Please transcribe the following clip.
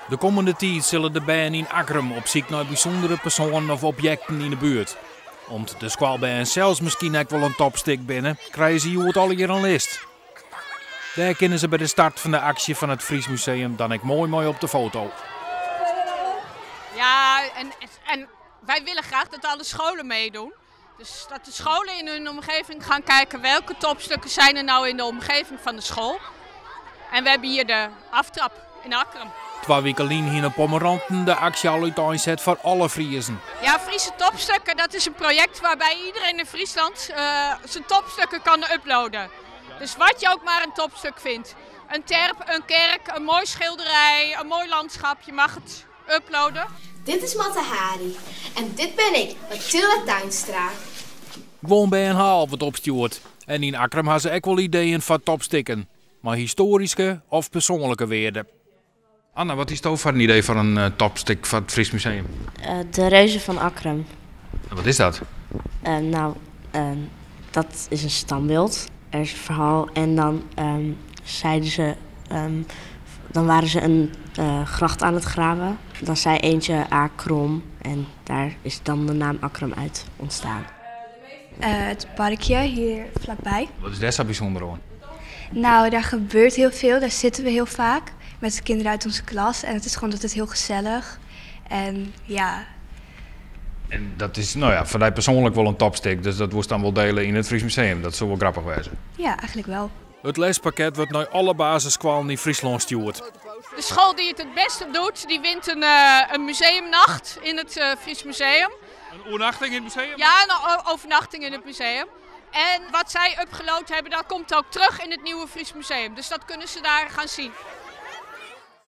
De komende tijd zullen de bijen in Akrum op zoek naar bijzondere personen of objecten in de buurt. Om de squalbijen zelfs misschien ook wel een topstick binnen, krijgen ze het al hier een list. Daar kunnen ze bij de start van de actie van het Fries Museum dan ook mooi op de foto. Ja, en wij willen graag dat alle scholen meedoen. Dus dat de scholen in hun omgeving gaan kijken welke topstukken zijn er nou in de omgeving van de school. En we hebben hier de aftrap in Akrum. 2 weken hier in Pommeranten de actie al uitgezet voor alle Friezen. Ja, Friese topstukken, dat is een project waarbij iedereen in Friesland zijn topstukken kan uploaden. Dus wat je ook maar een topstuk vindt. Een terp, een kerk, een mooi schilderij, een mooi landschap, je mag het uploaden. Dit is Matte Hari en dit ben ik, Mathilda Tuinstra. Gewoon bij een haal wat opstuurt. En in Akrum hebben ze ook wel ideeën van topstikken. Maar historische of persoonlijke waarden. Anna, wat is het voor een idee van een topstick van het Fries Museum? De reuzen van Akrum. En wat is dat? Dat is een standbeeld. Er is een verhaal en dan zeiden ze... dan waren ze een gracht aan het graven. Dan zei eentje Akrum en daar is dan de naam Akrum uit ontstaan. Het parkje hier vlakbij. Wat is daar zo bijzonder aan? Nou, daar gebeurt heel veel. Daar zitten we heel vaak met de kinderen uit onze klas. En het is gewoon altijd heel gezellig. En ja. En dat is voor mij persoonlijk wel een topstick. Dus dat wordt dan wel delen in het Fries Museum. Dat zou wel grappig wezen. Ja, eigenlijk wel. Het lespakket wordt naar alle basisscholen in Friesland gestuurd. De school die het beste doet, die wint een museumnacht in het Fries Museum. Een overnachting in het museum? Ja, een overnachting in het museum. En wat zij upgeload hebben, dat komt ook terug in het nieuwe Fries Museum. Dus dat kunnen ze daar gaan zien.